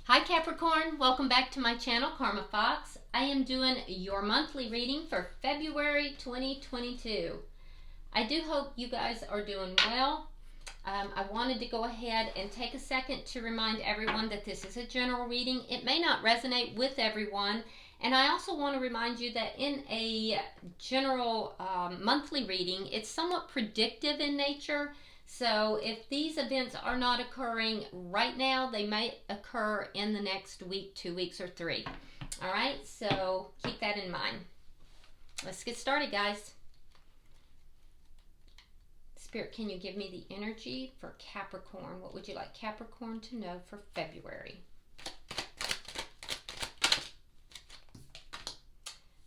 Hi Capricorn, welcome back to my channel, Karma Fox. I am doing your monthly reading for February 2022. I do hope you guys are doing well. I wanted to go ahead and take a second to remind everyone that this is a general reading. It may not resonate with everyone, and I also want to remind you that in a general monthly reading, it's somewhat predictive in nature. So if these events are not occurring right now, they might occur in the next week, 2 weeks, or 3. All right, so keep that in mind. Let's get started, guys. Spirit, can you give me the energy for Capricorn? What would you like Capricorn to know for February?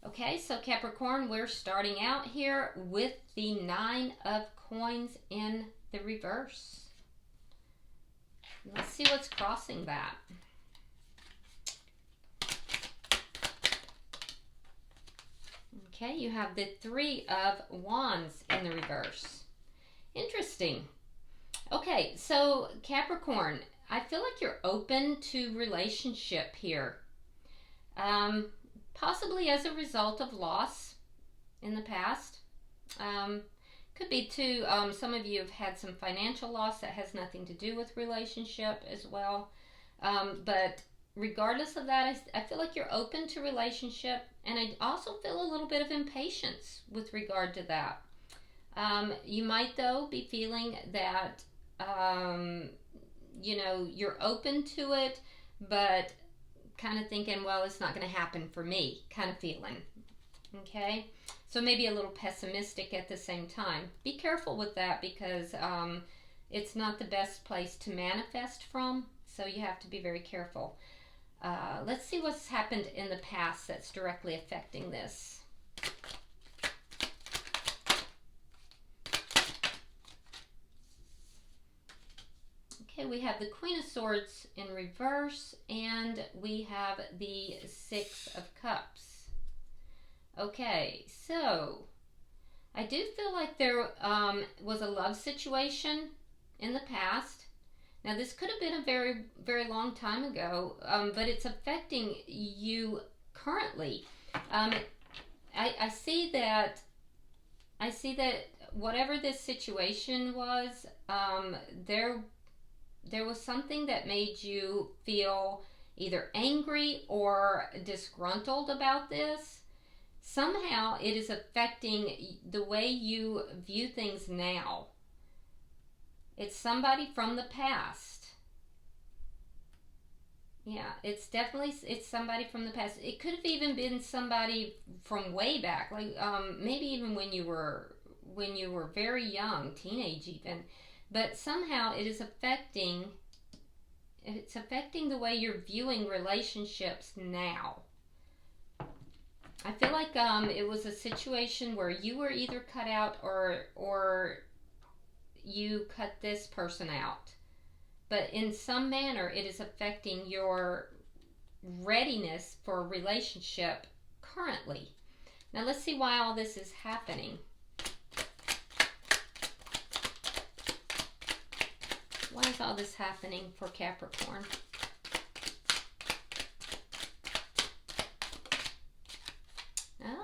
Okay, so Capricorn, we're starting out here with the 9 of Coins in the reverse. Let's see what's crossing that. Okay, you have the 3 of Wands in the reverse. Interesting. Okay, so Capricorn, I feel like you're open to relationship here. Possibly as a result of loss in the past. Could be too, some of you have had some financial loss that has nothing to do with relationship as well. But regardless of that, I feel like you're open to relationship, and I also feel a little bit of impatience with regard to that. You might, though, be feeling that, you know, you're open to it, but kind of thinking, well, it's not going to happen for me, kind of feeling. Okay, so maybe a little pessimistic at the same time. Be careful with that because it's not the best place to manifest from, so you have to be very careful. Let's see what's happened in the past that's directly affecting this. Okay, we have the Queen of Swords in reverse, and we have the 6 of Cups. Okay, so I do feel like there was a love situation in the past. Now, this could have been a very, very long time ago, but it's affecting you currently. I see that whatever this situation was, there was something that made you feel either angry or disgruntled about this. Somehow it is affecting the way you view things now. It's somebody from the past. Yeah, it's somebody from the past. It could have even been somebody from way back, like maybe even when you were very young, teenage even. But somehow it is affecting the way you're viewing relationships now. I feel like it was a situation where you were either cut out or you cut this person out. But in some manner, it is affecting your readiness for a relationship currently. Now let's see why all this is happening. Why is all this happening for Capricorn?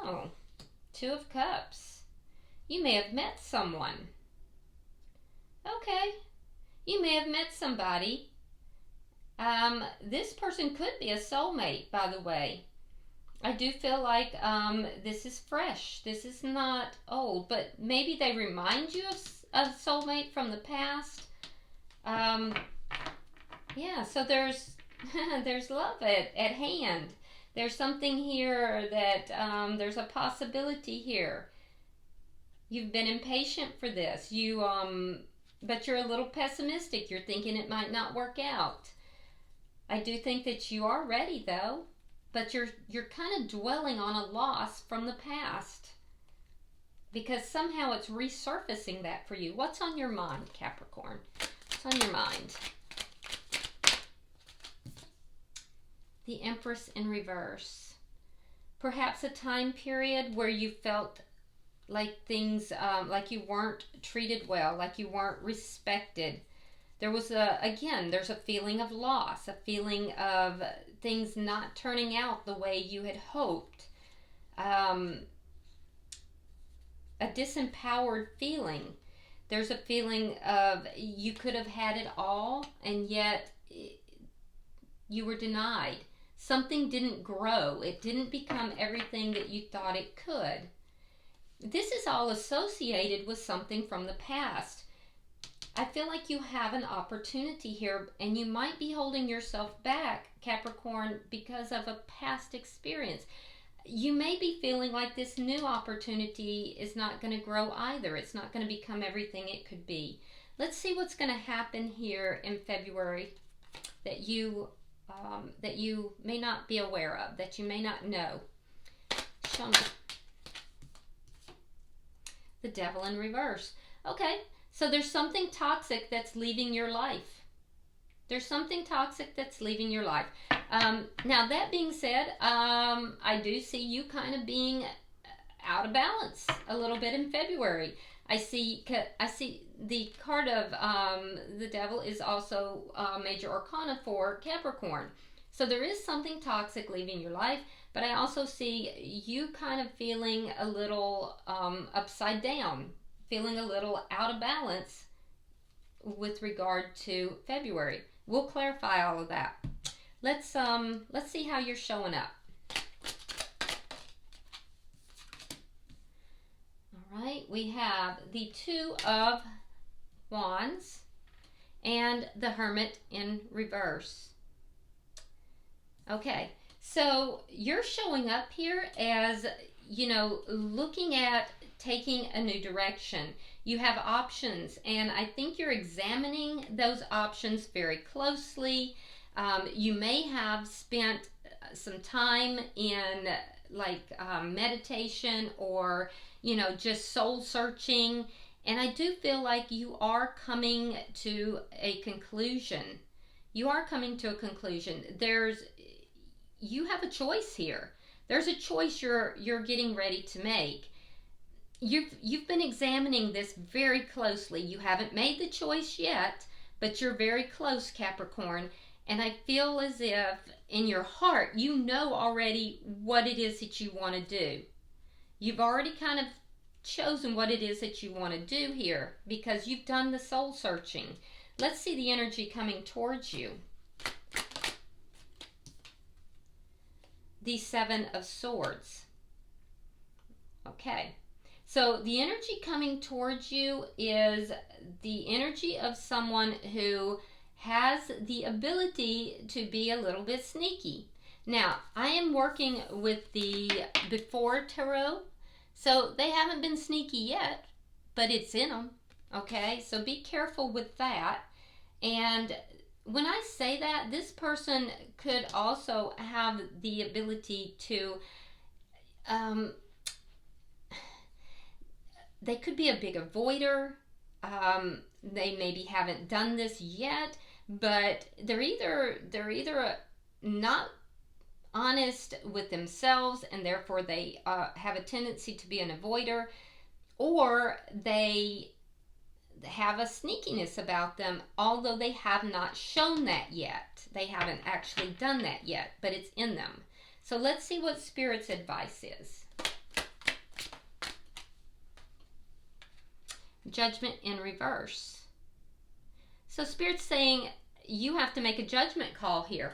Oh, 2 of Cups. You may have met someone. Okay, you may have met somebody. This person could be a soulmate, by the way. I do feel like this is fresh. This is not old, but maybe they remind you of a soulmate from the past. Yeah, so there's there's love at hand. There's something here that there's a possibility here. You've been impatient for this. But you're a little pessimistic. You're thinking it might not work out. I do think that you are ready, though. But you're kind of dwelling on a loss from the past. Because somehow it's resurfacing that for you. What's on your mind, Capricorn? What's on your mind? The Empress in reverse. Perhaps a time period where you felt like things, like you weren't treated well, like you weren't respected. There was there's a feeling of loss, a feeling of things not turning out the way you had hoped. A disempowered feeling. There's a feeling of you could have had it all and yet you were denied. Something didn't grow. It didn't become everything that you thought it could. This is all associated with something from the past. I feel like you have an opportunity here, and you might be holding yourself back, Capricorn, because of a past experience. You may be feeling like this new opportunity is not going to grow either. It's not going to become everything it could be. Let's see what's going to happen here in February that you may not be aware of, that you may not know. Show me. The Devil in reverse. Okay, so there's something toxic that's leaving your life. There's something toxic that's leaving your life. Now, that being said, I do see you kind of being out of balance a little bit in February. I see the card of the Devil is also major arcana for Capricorn. So there is something toxic leaving your life, but I also see you kind of feeling a little upside down, feeling a little out of balance with regard to February. We'll clarify all of that. Let's see how you're showing up. All right, we have the Two of Wands and the Hermit in reverse. Okay, so you're showing up here as, you know, looking at taking a new direction. You have options, and I think you're examining those options very closely. You may have spent some time in meditation or, you know, just soul searching. And I do feel like you are coming to a conclusion. You are coming to a conclusion. You have a choice here. There's a choice you're getting ready to make. You've been examining this very closely. You haven't made the choice yet, but you're very close, Capricorn. And I feel as if in your heart you know already what it is that you want to do. You've already kind of chosen what it is that you want to do here because you've done the soul searching. Let's see the energy coming towards you. The Seven of Swords. Okay, so the energy coming towards you is the energy of someone who has the ability to be a little bit sneaky. Now, I am working with the Before Tarot, so they haven't been sneaky yet, but it's in them, okay? So be careful with that. And when I say that, this person could also have the ability to, they could be a big avoider. They maybe haven't done this yet, but they're either not honest with themselves and therefore they have a tendency to be an avoider, or they have a sneakiness about them, although they have not shown that yet. They haven't actually done that yet, but it's in them. So let's see what Spirit's advice is. Judgment in reverse. So Spirit's saying you have to make a judgment call here.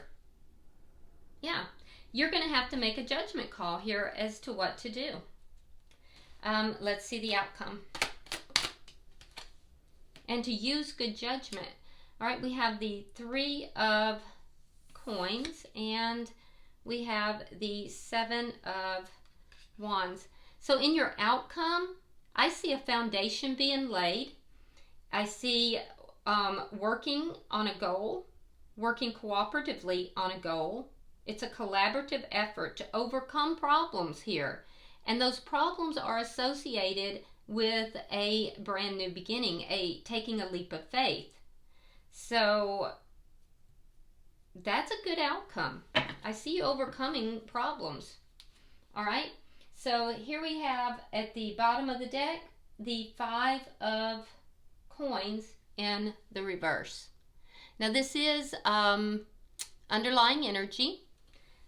Yeah, you're going to have to make a judgment call here as to what to do. Let's see the outcome. And to use good judgment. All right, we have the Three of Coins and we have the Seven of Wands. So in your outcome, I see a foundation being laid. I see working on a goal, working cooperatively on a goal. It's a collaborative effort to overcome problems here. And those problems are associated with a brand new beginning, taking a leap of faith. So that's a good outcome. I see you overcoming problems. All right. So here we have at the bottom of the deck, the Five of Coins in the reverse. Now this is underlying energy,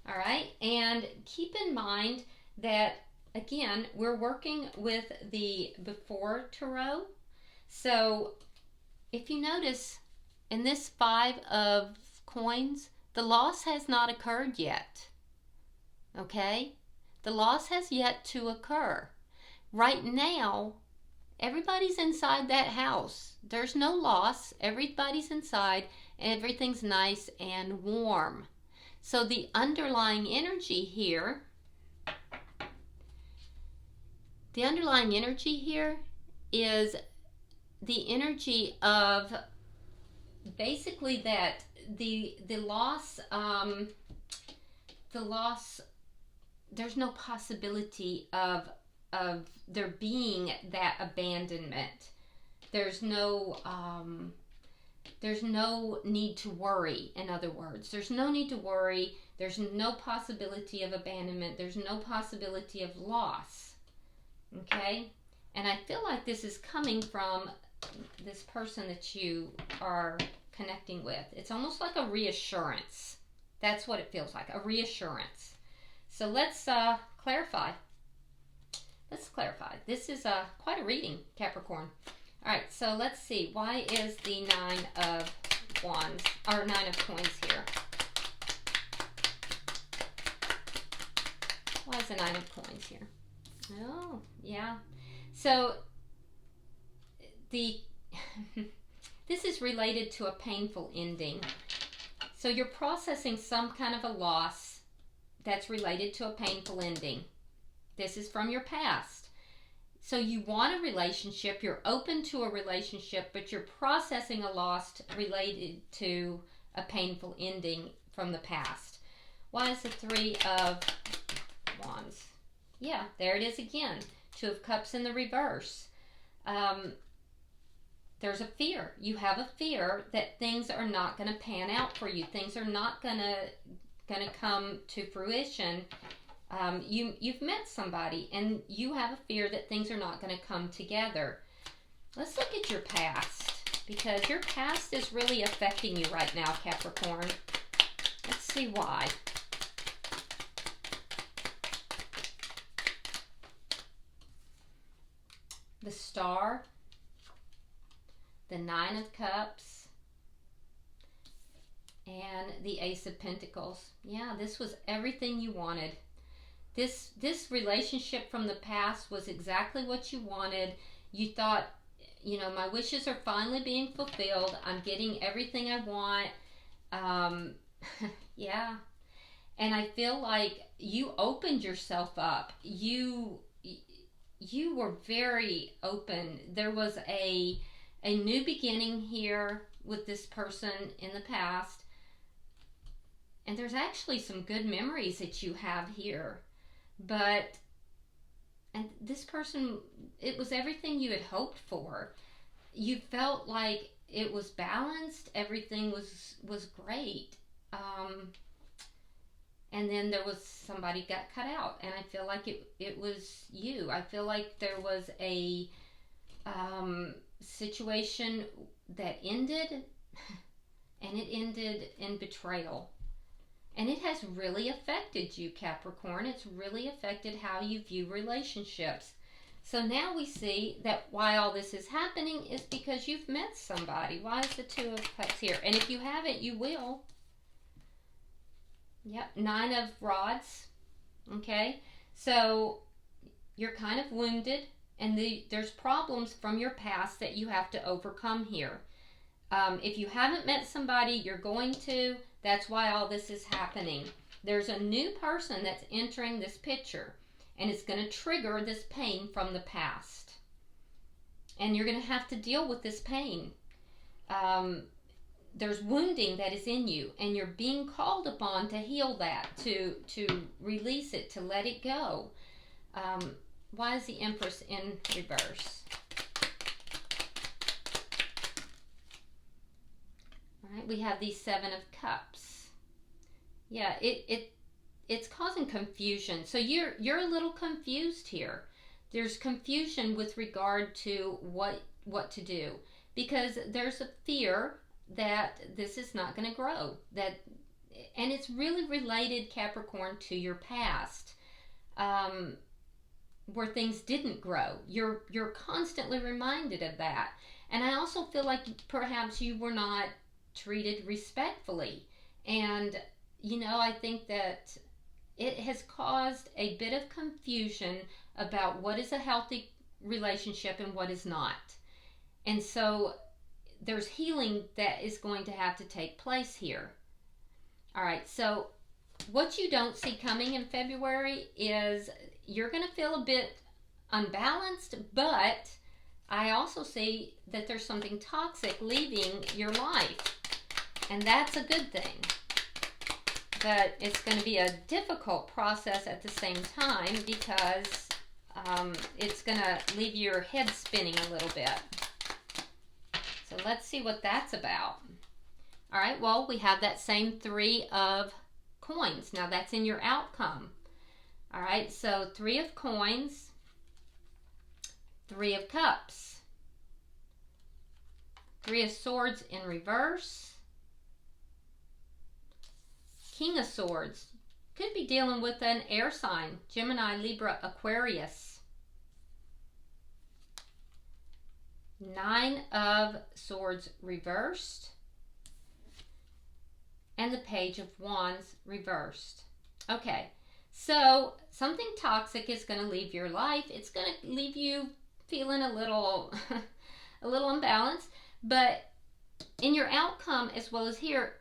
all right? And keep in mind that, again, we're working with the before tarot. So if you notice in this 5 of coins, the loss has not occurred yet, okay? The loss has yet to occur. Right now, everybody's inside that house. There's no loss. Everybody's inside and everything's nice and warm. So the underlying energy here, is the energy of basically that the loss, there's no possibility of there being that abandonment. There's no need to worry. In other words, there's no need to worry. There's no possibility of abandonment. There's no possibility of loss. Okay? And I feel like this is coming from this person that you are connecting with. It's almost like a reassurance. That's what it feels like, a reassurance. So let's clarify. Let's clarify. This is quite a reading, Capricorn. All right, so let's see. Why is the 9 of Wands, or 9 of Coins here? Why is the 9 of Coins here? Oh, yeah. So this is related to a painful ending. So you're processing some kind of a loss that's related to a painful ending. This is from your past. So you want a relationship, you're open to a relationship, but you're processing a loss related to a painful ending from the past. Why is the 3 of Wands? Yeah, there it is again. 2 of Cups in the reverse. There's a fear. You have a fear that things are not going to pan out for you. Things are not going to come to fruition. You've met somebody and you have a fear that things are not going to come together. Let's look at your past, because your past is really affecting you right now, Capricorn. Let's see why. The Star, the 9 of Cups, and the Ace of Pentacles. Yeah, this was everything you wanted. This relationship from the past was exactly what you wanted. You thought, you know, my wishes are finally being fulfilled. I'm getting everything I want. Yeah. And I feel like you opened yourself up. You were very open. There was a new beginning here with this person in the past. And there's actually some good memories that you have here. And this person, it was everything you had hoped for. You felt like it was balanced. Everything was great. And then there was somebody got cut out. And I feel like it was you. I feel like there was a situation that ended. And it ended in betrayal. And it has really affected you, Capricorn. It's really affected how you view relationships. So now we see that why all this is happening is because you've met somebody. Why is the 2 of Cups here? And if you haven't, you will. Yep, 9 of Rods. Okay, so you're kind of wounded, and there's problems from your past that you have to overcome here. If you haven't met somebody, you're going to. That's why all this is happening. There's a new person that's entering this picture, and it's going to trigger this pain from the past. And you're going to have to deal with this pain. There's wounding that is in you, and you're being called upon to heal that, to release it, to let it go. Why is the Empress in reverse? We have the 7 of Cups. Yeah, it's causing confusion. So you're a little confused here. There's confusion with regard to what to do, because there's a fear that this is not going to grow. And it's really related, Capricorn, to your past, where things didn't grow. You're constantly reminded of that. And I also feel like perhaps you were not treated respectfully. And, I think that it has caused a bit of confusion about what is a healthy relationship and what is not. And so there's healing that is going to have to take place here. All right, so what you don't see coming in February is you're going to feel a bit unbalanced, but I also see that there's something toxic leaving your life, and that's a good thing. But it's going to be a difficult process at the same time because it's going to leave your head spinning a little bit. So let's see what that's about. All right, well, we have that same 3 of coins. Now that's in your outcome. All right, so 3 of coins, 3 of cups, 3 of swords in reverse, King of swords. Could be dealing with an air sign, Gemini, Libra, Aquarius. 9 of swords reversed, and the Page of Wands reversed. Okay, so something toxic is going to leave your life. It's going to leave you feeling a little unbalanced, but in your outcome as well as here,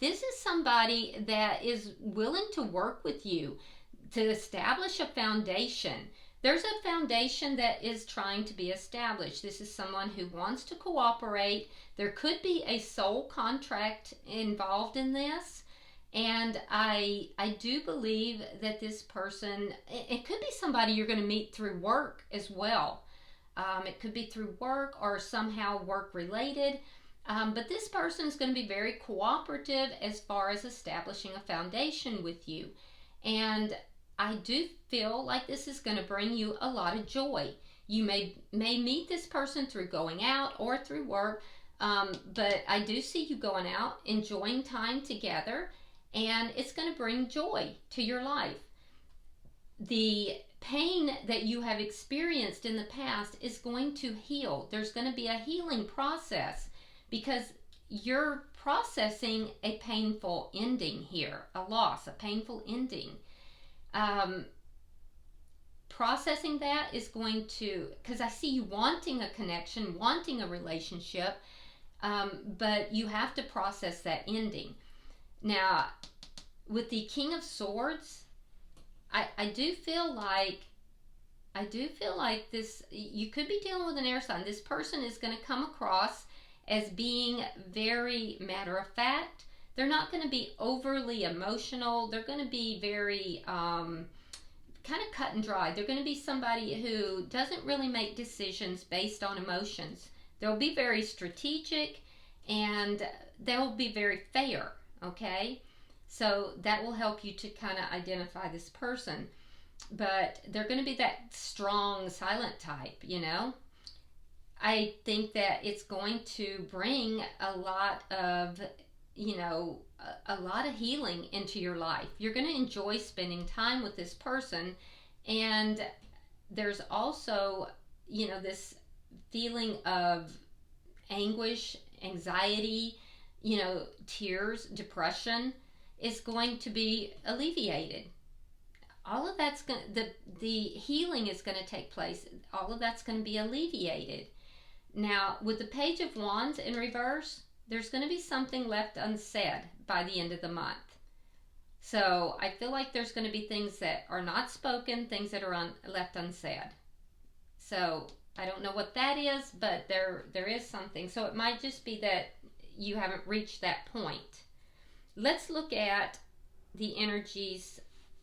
this is somebody that is willing to work with you to establish a foundation. There's a foundation that is trying to be established. This is someone who wants to cooperate. There could be a soul contract involved in this. And I do believe that this person, it could be somebody you're going to meet through work as well. It could be through work or somehow work related. But this person is going to be very cooperative as far as establishing a foundation with you. And I do feel like this is going to bring you a lot of joy. You may meet this person through going out or through work, but I do see you going out, enjoying time together, and it's going to bring joy to your life. The pain that you have experienced in the past is going to heal. There's going to be a healing process because you're processing a painful ending here, a loss, a painful ending. Processing that is going to, because I see you wanting a connection, wanting a relationship, but you have to process that ending. Now, with the King of Swords, I do feel like this, you could be dealing with an air sign. This person is going to come across as being very matter of fact. They're not going to be overly emotional. They're going to be very kind of cut and dry. They're going to be somebody who doesn't really make decisions based on emotions. They'll be very strategic and they'll be very fair, okay? So that will help you to kind of identify this person. But they're going to be that strong, silent type, I think that it's going to bring a lot of healing into your life. You're going to enjoy spending time with this person, and there's also, this feeling of anguish, anxiety, tears, depression is going to be alleviated. All of that's going to, the healing is going to take place. All of that's going to be alleviated. Now, with the Page of Wands in reverse, there's going to be something left unsaid by the end of the month. So I feel like there's going to be things that are not spoken, things that are left unsaid. So I don't know what that is, but there is something. So it might just be that you haven't reached that point. Let's look at the energies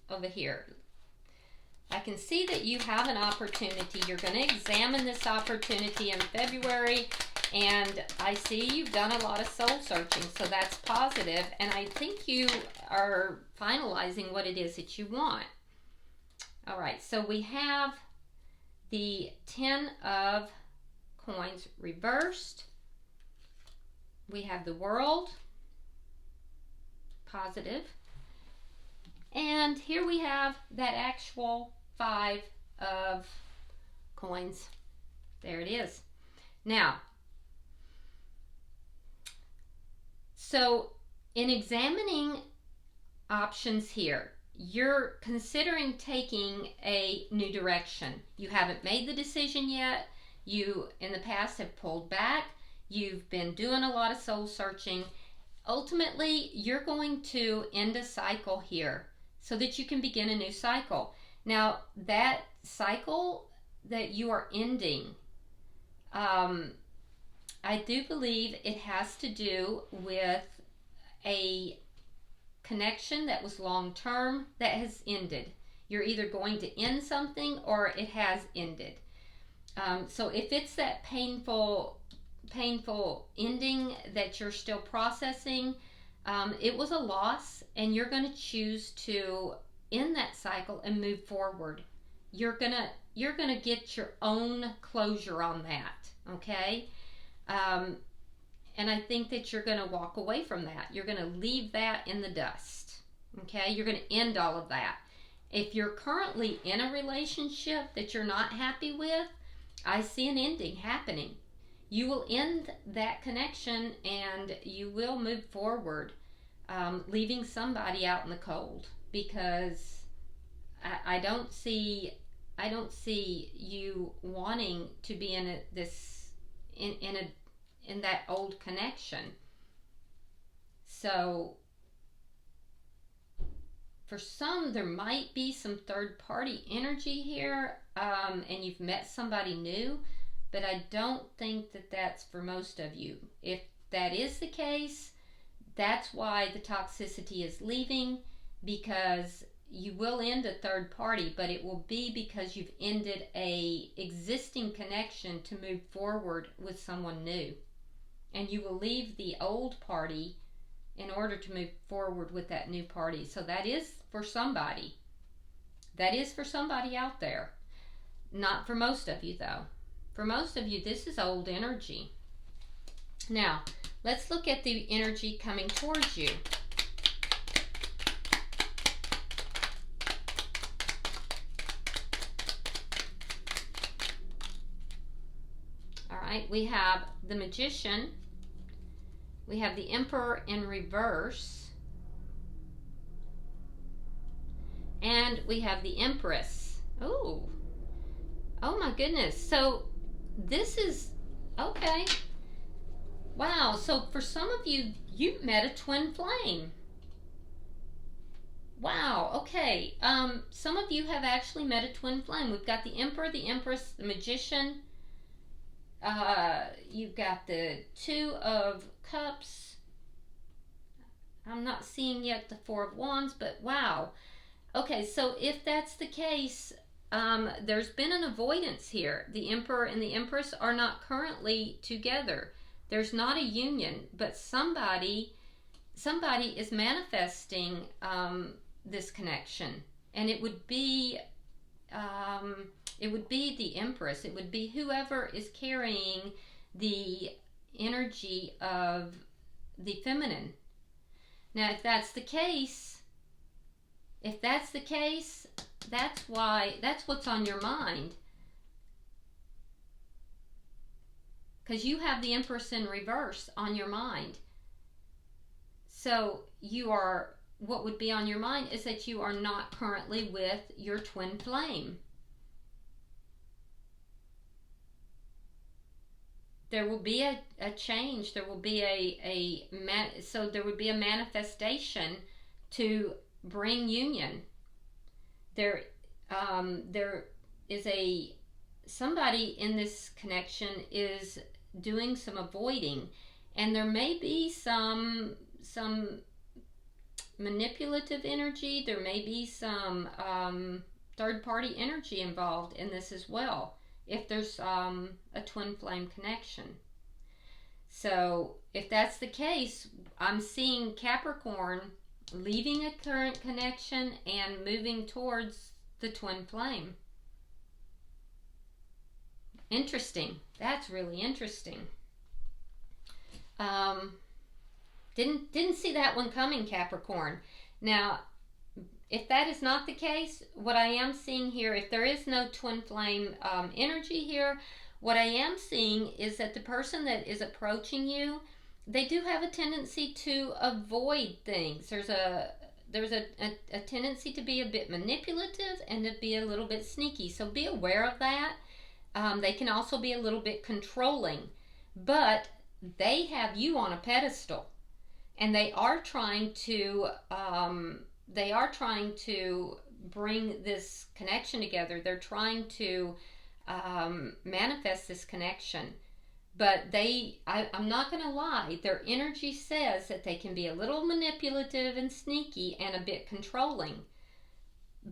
over here. I can see that you have an opportunity. You're going to examine this opportunity in February, and I see you've done a lot of soul searching, so that's positive, and I think you are finalizing what it is that you want. All right, so we have the 10 of coins reversed, we have the World, positive. And here we have that actual 5 of coins. There it is. Now, so in examining options here, you're considering taking a new direction. You haven't made the decision yet. You, in the past, have pulled back. You've been doing a lot of soul searching. Ultimately, you're going to end a cycle here so that you can begin a new cycle. Now, that cycle that you are ending, I do believe it has to do with a connection that was long-term that has ended. You're either going to end something or it has ended. So if it's that painful ending that you're still processing, it was a loss, and you're going to choose to end that cycle and move forward. You're gonna get your own closure on that, okay? And I think that you're going to walk away from that. You're going to leave that in the dust, okay? You're going to end all of that. If you're currently in a relationship that you're not happy with, I see an ending happening. You will end that connection and you will move forward, leaving somebody out in the cold, because I don't see you wanting to be in that old connection. So for some, there might be some third party energy here, and you've met somebody new, but I don't think that that's for most of you. If that is the case, that's why the toxicity is leaving, because you will end a third party, but it will be because you've ended a existing connection to move forward with someone new. And you will leave the old party in order to move forward with that new party. So that is for somebody. That is for somebody out there. Not for most of you, though. For most of you, this is old energy. Now, let's look at the energy coming towards you. All right, we have the Magician. We have the Emperor in reverse. And we have the Empress. Oh my goodness. So this is, okay. Wow, so for some of you, you met a twin flame. Wow, okay. Some of you have actually met a twin flame. We've got the Emperor, the Empress, the Magician. You've got the Two of Cups. I'm not seeing yet the Four of Wands, but wow. Okay, so if that's the case, there's been an avoidance here. The Emperor and the Empress are not currently together. There's not a union, but somebody is manifesting this connection, and it would be the Empress. It would be whoever is carrying the energy of the feminine. Now, if that's the case, that's what's on your mind. Because you have the Empress in reverse on your mind. So what would be on your mind is that you are not currently with your twin flame. There will be a change. There will be so there would be a manifestation to bring union. There is somebody in this connection is doing some avoiding, and there may be some manipulative energy. There may be some third party energy involved in this as well, if there's a twin flame connection. So if that's the case, I'm seeing Capricorn leaving a current connection and moving towards the twin flame. Interesting. That's really interesting. Didn't see that one coming, Capricorn. Now, if that is not the case, what I am seeing here, if there is no twin flame energy here, what I am seeing is that the person that is approaching you, they do have a tendency to avoid things. There's a tendency to be a bit manipulative and to be a little bit sneaky. So be aware of that. They can also be a little bit controlling, but they have you on a pedestal, and they are trying to bring this connection together. They're trying to manifest this connection. But I'm not going to lie, their energy says that they can be a little manipulative and sneaky and a bit controlling.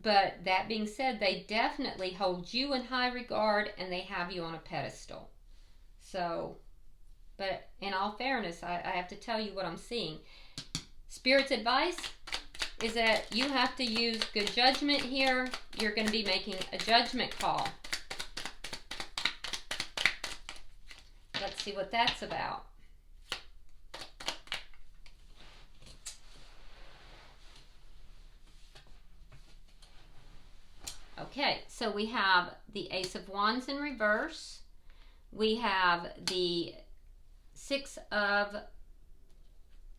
But that being said, they definitely hold you in high regard, and they have you on a pedestal. So, but in all fairness, I have to tell you what I'm seeing. Spirit's advice is that you have to use good judgment here. You're going to be making a judgment call. Let's see what that's about. Okay, so we have the Ace of Wands in reverse. We have the Six of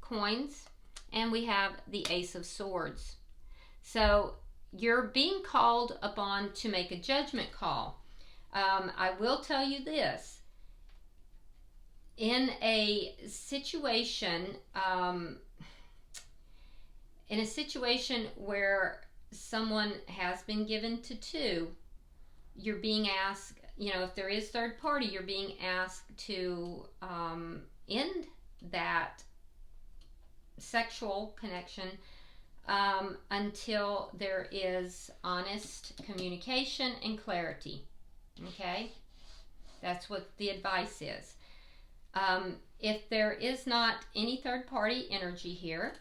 Coins, and we have the Ace of Swords. So you're being called upon to make a judgment call. I will tell you this. In a situation where someone has been given to two, you're being asked, if there is third party, you're being asked to end that sexual connection until there is honest communication and clarity. Okay? That's what the advice is. If there is not any third party energy here,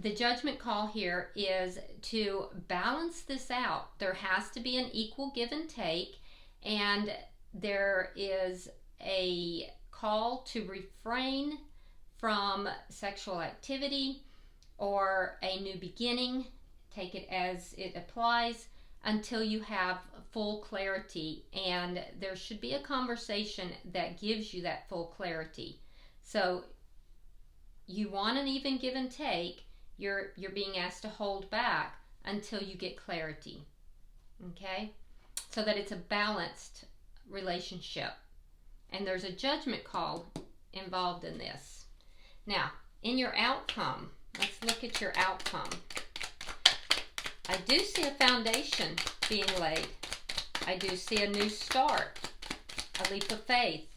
the judgment call here is to balance this out. There has to be an equal give and take, and there is a call to refrain from sexual activity or a new beginning. Take it as it applies until you have full clarity, and there should be a conversation that gives you that full clarity. So you want an even give and take. You're being asked to hold back until you get clarity. Okay? So that it's a balanced relationship. And there's a judgment call involved in this. Now, in your outcome, let's look at your outcome. I do see a foundation being laid. I do see a new start, a leap of faith,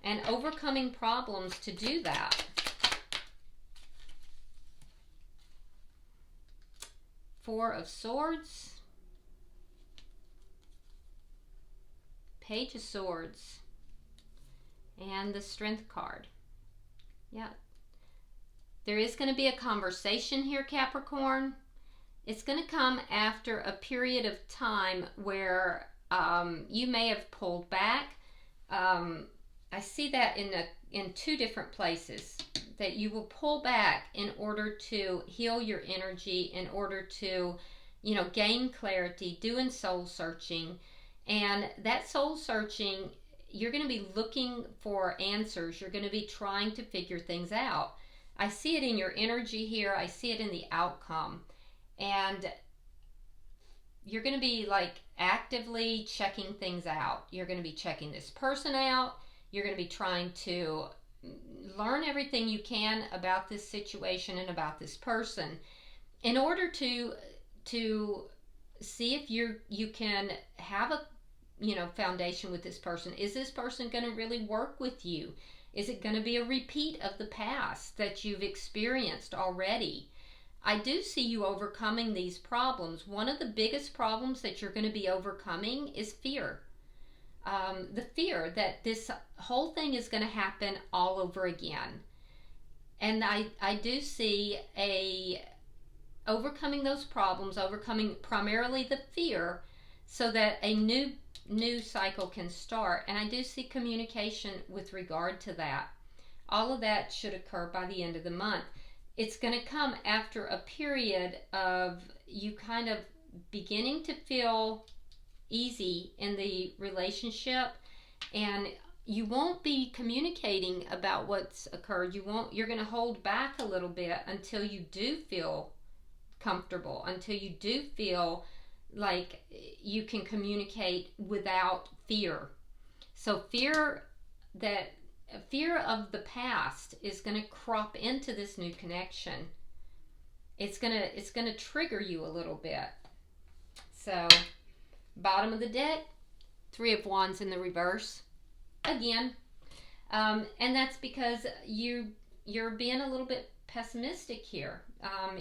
and overcoming problems to do that. Four of Swords, Page of Swords, and the Strength card. Yeah. There is going to be a conversation here, Capricorn. It's going to come after a period of time where you may have pulled back. I see that in two different places, that you will pull back in order to heal your energy, in order to, gain clarity, doing soul searching. And that soul searching, you're going to be looking for answers. You're going to be trying to figure things out. I see it in your energy here. I see it in the outcome. And you're going to be actively checking things out. You're going to be checking this person out. You're going to be trying to learn everything you can about this situation and about this person in order to see if you can have a foundation with this person. Is this person going to really work with you? Is it going to be a repeat of the past that you've experienced already? I do see you overcoming these problems. One of the biggest problems that you're going to be overcoming is fear. The fear that this whole thing is going to happen all over again. And I do see overcoming those problems, overcoming primarily the fear, so that a new cycle can start. And I do see communication with regard to that. All of that should occur by the end of the month. It's going to come after a period of you kind of beginning to feel easy in the relationship, and you won't be communicating about what's occurred. You're going to hold back a little bit until you do feel comfortable, until you do feel like you can communicate without fear. So fear of the past is going to crop into this new connection. It's going to trigger you a little bit. So bottom of the deck, 3 of Wands in the reverse again, and that's because you're being a little bit pessimistic here.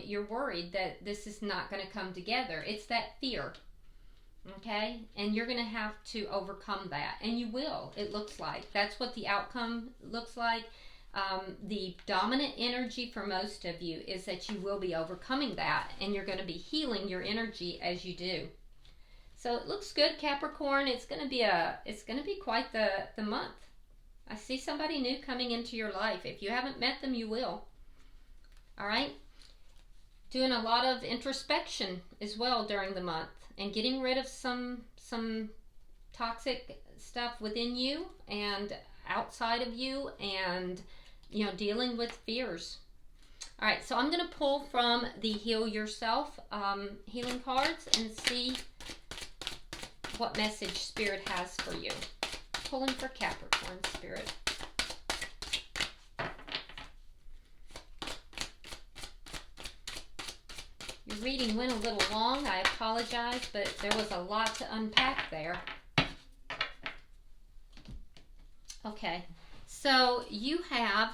You're worried that this is not going to come together. It's that fear, okay? And you're going to have to overcome that, and you will. It looks like that's what the outcome looks like. The dominant energy for most of you is that you will be overcoming that, and you're going to be healing your energy as you do. So it looks good, Capricorn. It's going to be quite the month. I see somebody new coming into your life. If you haven't met them, you will. All right? Doing a lot of introspection as well during the month, and getting rid of some toxic stuff within you and outside of you, and dealing with fears. All right, so I'm going to pull from the Heal Yourself healing cards and see what message Spirit has for you. Pulling for Capricorn, Spirit. Your reading went a little long. I apologize, but there was a lot to unpack there. Okay, so you have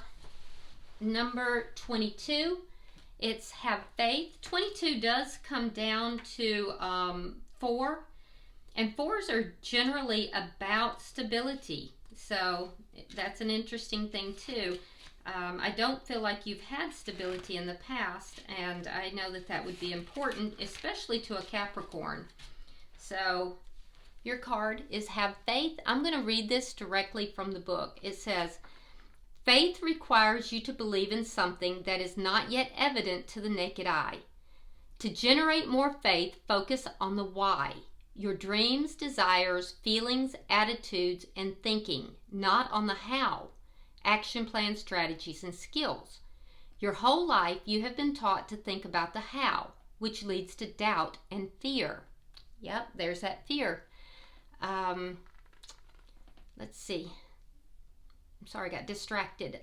number 22. It's have faith. 22 does come down to 4. And 4s are generally about stability. So that's an interesting thing too. I don't feel like you've had stability in the past, and I know that would be important, especially to a Capricorn. So your card is have faith. I'm going to read this directly from the book. It says, faith requires you to believe in something that is not yet evident to the naked eye. To generate more faith, focus on the why. Your dreams, desires, feelings, attitudes, and thinking, not on the how, action plan, strategies, and skills. Your whole life you have been taught to think about the how, which leads to doubt and fear. Yep, there's that fear. Let's see. I'm sorry, I got distracted.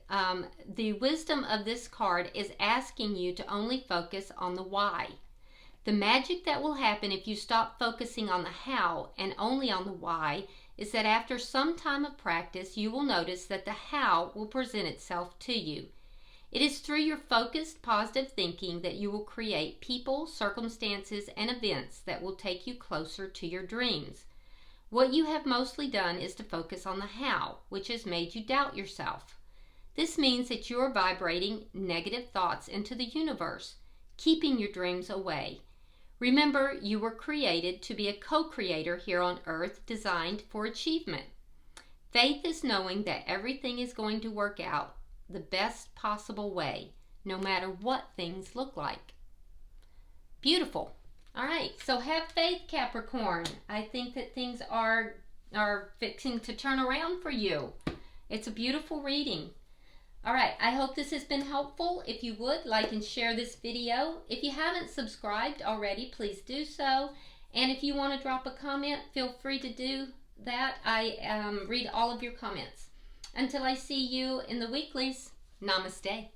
The wisdom of this card is asking you to only focus on the why. The magic that will happen if you stop focusing on the how and only on the why is that after some time of practice, you will notice that the how will present itself to you. It is through your focused, positive thinking that you will create people, circumstances, and events that will take you closer to your dreams. What you have mostly done is to focus on the how, which has made you doubt yourself. This means that you are vibrating negative thoughts into the universe, keeping your dreams away. Remember, you were created to be a co-creator here on Earth, designed for achievement. Faith is knowing that everything is going to work out the best possible way, no matter what things look like. Beautiful. All right, so have faith, Capricorn. I think that things are fixing to turn around for you. It's a beautiful reading. All right, I hope this has been helpful. If you would, like and share this video. If you haven't subscribed already, please do so. And if you want to drop a comment, feel free to do that. I read all of your comments. Until I see you in the weeklies, namaste.